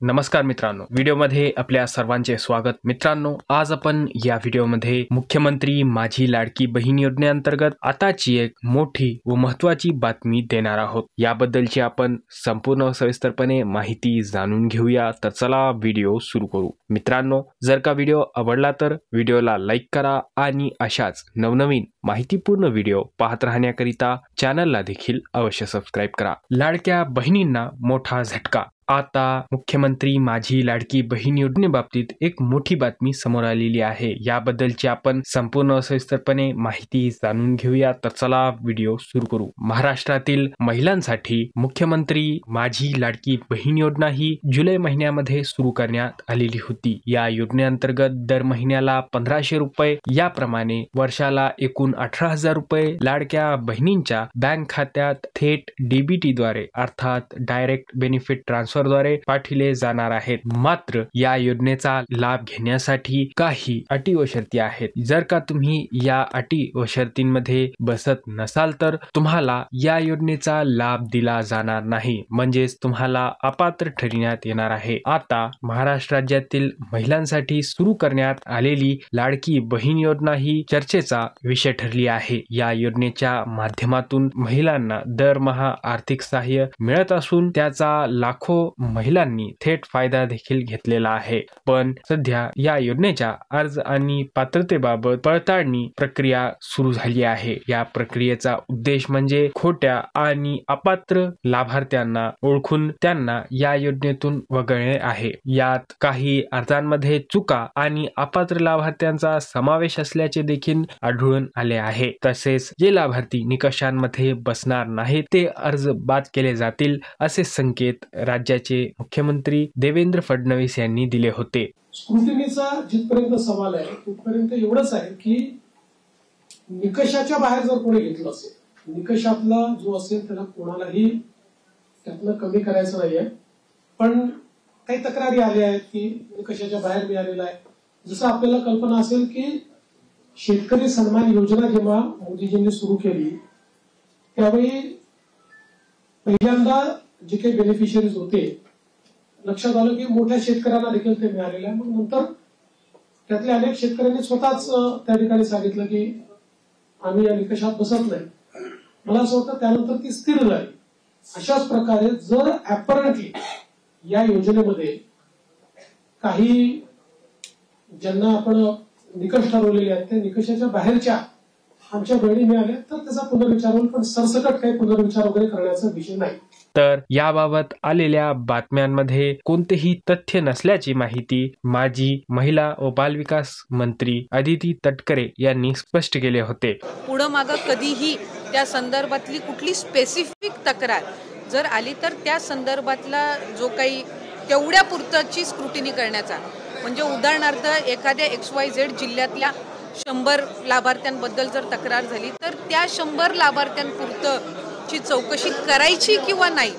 नमस्कार मित्रांनो, व्हिडिओमध्ये आपल्या सर्वांचे स्वागत। मित्रांनो, आज आपण या व्हिडिओमध्ये मुख्यमंत्री माझी लाडकी बहीण योजनेअंतर्गत आताची एक मोठी व महत्त्वाची बातमी देणार आहोत। याबद्दलची आपण संपूर्ण सविस्तरपणे माहिती जाणून घेऊया। तर चला व्हिडिओ सुरू करू। मित्रांनो, जर का व्हिडिओ आवडला तर व्हिडिओला लाईक करा आणि अशाच नवनवीन माहितीपूर्ण व्हिडिओ पाहत राहण्याकरिता चॅनलला देखील अवश्य सबस्क्राईब करा। लाडक्या बहिणींना मोठा झटका। आता मुख्यमंत्री माझी लाडकी बहीण योजनेबाबतीत एक मोठी बातमी समोर आलेली आहे। याबद्दलची आपण संपूर्ण सविस्तरपणे माहिती जाणून घेऊया। तर चला व्हिडिओ सुरू करू। महाराष्ट्रातील महिलांसाठी मुख्यमंत्री माझी लाडकी बहीण योजना ही जुलै महिन्यामध्ये सुरू करण्यात आलेली होती। या योजनेअंतर्गत दर महिन्याला 1500 रुपये याप्रमाणे वर्षाला एकूण 18,000 रुपये लाडक्या बहिणींच्या बँक खात्यात थेट डीबीटी द्वारे अर्थात डायरेक्ट बेनिफिट ट्रान्सफर द्वारे पाठविले जाणार आहेत। मात्र या योजनेचा लाभ घेण्यासाठी काही अटी व शर्ती आहेत। जर का तुम्ही या अटी व शर्तींमध्ये बसत नसाल तर तुम्हाला या योजनेचा लाभ दिला जाणार नाही, म्हणजेच तुम्हाला अपात्र ठरविण्यात येणार आहे। आता महाराष्ट्र राज्यातील महिलांसाठी सुरू करण्यात आलेली लाडकी बहीण योजना ही चर्चेचा विषय ठरली आहे। या योजनेच्या माध्यमातून महिलांना दरमहा आर्थिक सहाय्य मिळत असून त्याचा लाखो महिलांनी थेट फायदा देखील घेतलेला आहे। पण सध्या या योजनेच्या अर्ज आणि पात्रतेबाबत पडताळणी प्रक्रिया सुरू झाली आहे। या प्रक्रियेचा उद्देश म्हणजे खोट्या आणि अपात्र लाभार्थ्यांना ओळखून त्यांना या योजनेतून वगळणे आहे। यात काही अर्जांमध्ये चुका आणि अपात्र लाभार्थ्यांचा समावेश असल्याचे देखील आढळून आले आहे। तसेच जे लाभार्थी निकषांमध्ये बसणार नाहीत ते अर्ज बाद केले जातील असे संकेत राज्याचे मुख्यमंत्री देवेंद्र फडणवीस यांनी दिले होते। स्क्रुटिनीचा जिथपर्यंत सवाल आहे तिथपर्यंत एवढंच आहे की निकषाच्या बाहेर जर कोणी घेतलं असेल, निकषातला जो असेल त्याला कोणालाही त्यातनं कमी करायचं नाहीये। पण काही तक्रारी आल्या आहेत की निकषाच्या बाहेर मिळालेला आहे। जसं आपल्याला कल्पना असेल की शेतकरी सन्मान योजना जेव्हा मोदीजींनी सुरू केली त्यावेळी पहिल्यांदा जे काही बेनिफिशियरीज होते लक्षात आलं की मोठ्या शेतकऱ्यांना देखील ते मिळालेलं आहे। मग नंतर त्यातल्या अनेक शेतकऱ्यांनी स्वतःच त्या ठिकाणी सांगितलं की आम्ही या निकषात बसत नाही। मला असं वाटतं त्यानंतर ती स्थिर झाली। अशाच प्रकारे जर ऍपरंटली या योजनेमध्ये काही ज्यांना आपण निकष ठरवलेले आहेत त्या निकषाच्या बाहेरच्या आमच्या बहिणी मिळाल्या तर त्याचा पुनर्विचार होईल, पण सरसकट काही पुनर्विचार वगैरे करण्याचा विषय नाही। तर याबाबत आलेल्या बातम्यांमध्ये कोणतेही तथ्य नसल्याची माहिती माजी महिला व बालविकास मंत्री अदिती तटकरे यांनी स्पष्ट केले होते। पुढं मागं कधीही त्या संदर्भातली कुठली स्पेसिफिक तक्रार जर आली तर त्या संदर्भातला जो काही तेवढ्या पुरताची स्क्रुटिनी करण्याचा, म्हणजे उदाहरणार्थ एखाद्या XYZ जिल्ह्यातल्या 100 लाभार्थ्यांबद्दल जर तक्रार झाली तर त्या 100 लाभार्थ्यांपुरतची चौकशी करायची किंवा नाही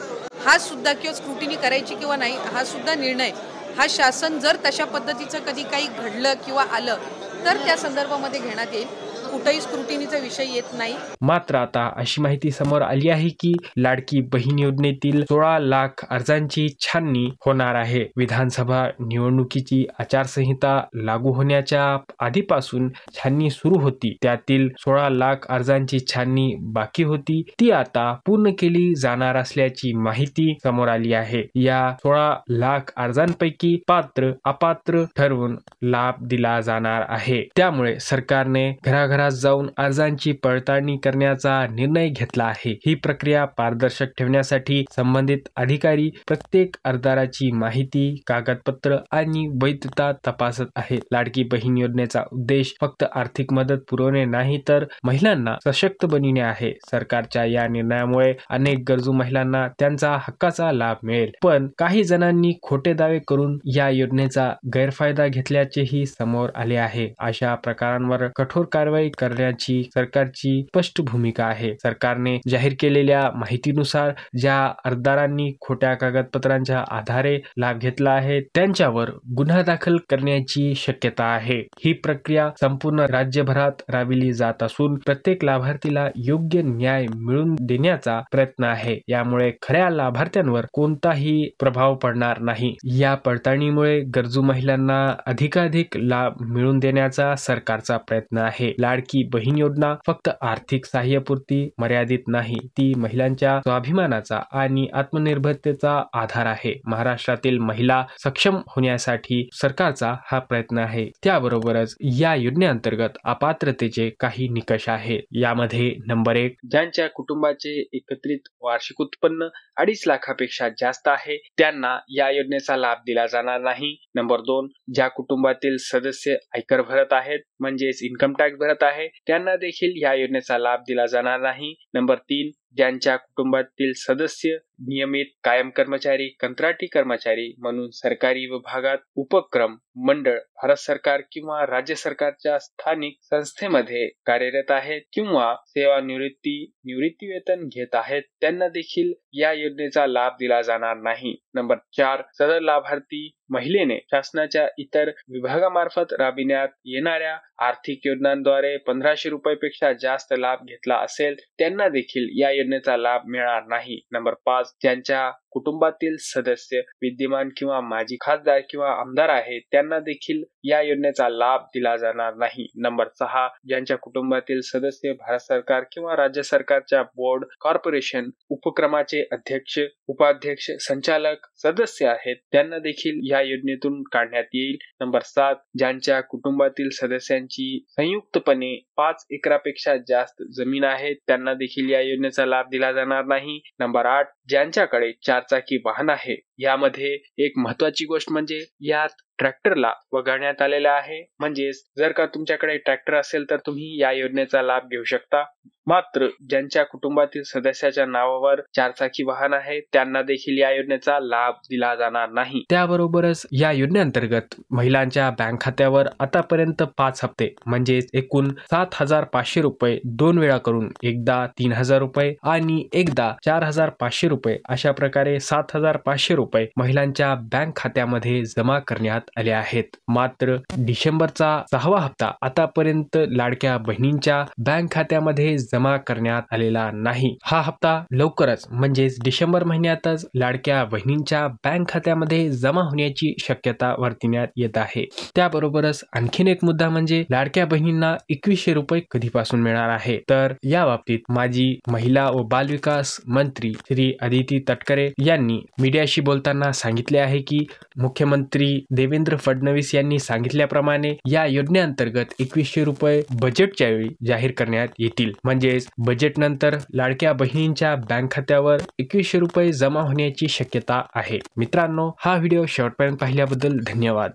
हा सुद्धा, किंवा स्क्रुटिनी करायची किंवा नाही हा सुद्धा निर्णय हा शासन जर तशा पद्धतीचं कधी काही घडलं किंवा आलं तर त्या संदर्भामध्ये घेण्यात येईल। कुठेही स्क्रुटिनीचा विषय येत नाही। मात्र आता अशी माहिती समोर आली आहे की लाडकी बहीण योजनेतील 16 लाख अर्जांची छाननी होणार आहे। विधानसभा निवडणुकीची आचारसंहिता लागू होण्याच्या आधीपासून छाननी सुरू होती। त्यातील 16 लाख अर्जांची छाननी बाकी होती ती आता पूर्ण केली जाणार असल्याची माहिती समोर आली आहे। या 16 लाख अर्जांपैकी पात्र अपात्र ठरवून लाभ दिला जाणार आहे। त्यामुळे सरकारने घराघरात जाऊन अर्जांची पडताळणी करण्याचा निर्णय घेतला आहे। ही प्रक्रिया पारदर्शक ठेवण्यासाठी संबंधित अधिकारी प्रत्येक अर्जदाराची माहिती, कागदपत्र आणि वैधता तपासत आहेत। लाडकी बहीण योजनेचा उद्देश फक्त आर्थिक मदत पुरवणे नाही तर महिलांना सशक्त बनविणे आहे। सरकारच्या या निर्णयामुळे अनेक गरजू महिलांना त्यांचा हक्काचा लाभ मिळेल, पण काही जणांनी खोटे दावे करून या योजनेचा गैरफायदा घेतल्याचेही समोर आले आहे। अशा प्रकारांवर कठोर कारवाई करण्याची सरकारची स्पष्ट भूमिका आहे. सरकारने जाहीर केलेल्या माहितीनुसार ज्या अर्जदारांनी खोट्या कागदपत्रांच्या आधारे लाभ घेतला आहे त्यांच्यावर गुन्हा दाखल करण्याची शक्यता आहे. ही प्रक्रिया संपूर्ण राज्यभरात राबविली जात असून प्रत्येक लाभार्थीला योग्य न्याय मिळवून देण्याचा प्रयत्न आहे. यामुळे खऱ्या लाभार्थ्यांवर कोणताही प्रभाव पडणार नाही. या पडताळणीमुळे गरजू महिलांना अधिकाधिक लाभ मिळवून देण्याचा सरकारचा प्रयत्न आहे. लाडकी बहीण योजना फक्त आर्थिक सहाय्यापुरती मर्यादित नाही, ती महिलांच्या स्वाभिमानाचा आणि आत्मनिर्भरतेचा आधार आहे. महाराष्ट्रातील महिला सक्षम होण्यासाठी सरकारचा हा प्रयत्न आहे. त्याबरोबरच या योजनेअंतर्गत अपात्रतेचे काही निकष आहेत. यामध्ये नंबर 1, ज्यांच्या कुटुंबाचे एकत्रित वार्षिक उत्पन्न 2.5 लाखापेक्षा जास्त आहे त्यांना या योजनेचा लाभ दिला जाणार नाही. नंबर 2, ज्या कुटुंबातील सदस्य आयकर भरत आहेत म्हणजेच इन्कम टॅक्स भरत आहे त्यांना देखील या योजनेचा लाभ दिला जाणार नाही. नंबर 3, ज्यांच्या कुटुंबातील सदस्य नियमित कायम कर्मचारी, कंत्राटी कर्मचारी म्हणून सरकारी विभागात, उपक्रम, मंडळ, भारत सरकार किंवा राज्य सरकारच्या स्थानिक संस्थेमध्ये कार्यरत आहेत किंवा सेवानिवृत्ती, निवृत्ती वेतन घेत आहेत त्यांना देखील या योजनेचा लाभ दिला जाणार नाही. नंबर 4, सदर लाभार्थी महिलेने शासनाच्या इतर विभागामार्फत राबविण्यात येणाऱ्या आर्थिक योजनांद्वारे 1500 रुपयापेक्षा जास्त लाभ घेतला असेल त्यांना देखील या योजनेचा लाभ मिळणार नाही. नंबर 5, ज्यांच्या कुटुंबातील सदस्य विद्यमान किंवा माजी खासदार किंवा आमदार आहेत त्यांना देखील या योजनेचा लाभ दिला जाणार नाही. नंबर 6, ज्यांच्या कुटुंबातील सदस्य भारत सरकार किंवा राज्य सरकारच्या बोर्ड, कॉर्पोरेशन, उपक्रमाचे अध्यक्ष, उपाध्यक्ष, संचालक, सदस्य आहेत त्यांना देखील या योजनेतून काढण्यात येईल. नंबर 7, ज्यांच्या कुटुंबातील सदस्यांची संयुक्तपणे 5 एकरापेक्षा जास्त जमीन आहे त्यांना देखील या योजनेचा लाभ दिला जाणार नाही. नंबर 8, ज्यांच्याकडे 4 चाकी वाहन आहे. यामध्ये एक महत्वाची गोष्ट म्हणजे यात ट्रॅक्टरला वगळण्यात आलेला आहे. म्हणजेच जर का तुमच्याकडे ट्रॅक्टर असेल तर तुम्ही या योजनेचा लाभ घेऊ शकता. मात्र ज्यांच्या कुटुंबातील सदस्याच्या नावावर 4 चाकी वाहन आहे त्यांना देखील या योजनेचा लाभ दिला जाणार नाही. त्याबरोबरच या योजनेअंतर्गत महिलांच्या बँक खात्यावर आतापर्यंत 5 हप्ते म्हणजेच एकूण 7,500 रुपये 2 वेळा करून एकदा 3,000 रुपये आणि एकदा 4,500 रुपये अशा प्रकारे 7,500 रुपये महिलांच्या बँक खात्यामध्ये जमा करण्यात आले आहेत. मात्र डिसेंबरचा 6वा हप्ता आतापर्यंत लाडक्या बहिणींच्या बँक खात्यामध्ये जमा करण्यात आलेला नाही. हा हप्ता लवकरच म्हणजेच डिसेंबर महिन्यातच लाडक्या बहिणींच्या बँक खात्यामध्ये जमा होण्याची शक्यता वर्तविण्यात येत आहे. त्याबरोबरच आणखीन एक मुद्दा म्हणजे लाडक्या बहिणींना 2100 रुपये कधीपासून मिळणार आहे. तर या बाबतीत माजी महिला व बालविकास मंत्री श्री अदिती तटकरे यांनी मीडियाशी बोलताना सांगितले आहे की मुख्यमंत्री देवेंद्र फडणवीस यांनी सांगितल्याप्रमाणे या योजनेअंतर्गत 2100 रुपये बजेटच्या वेळी जाहीर करण्यात येतील. म्हणजेच बजेट नंतर लाडक्या बहिणींच्या बँक खात्यावर 2100 रुपये जमा होण्याची शक्यता आहे. मित्रांनो, हा व्हिडिओ शेवटपर्यंत पाहिल्याबद्दल धन्यवाद.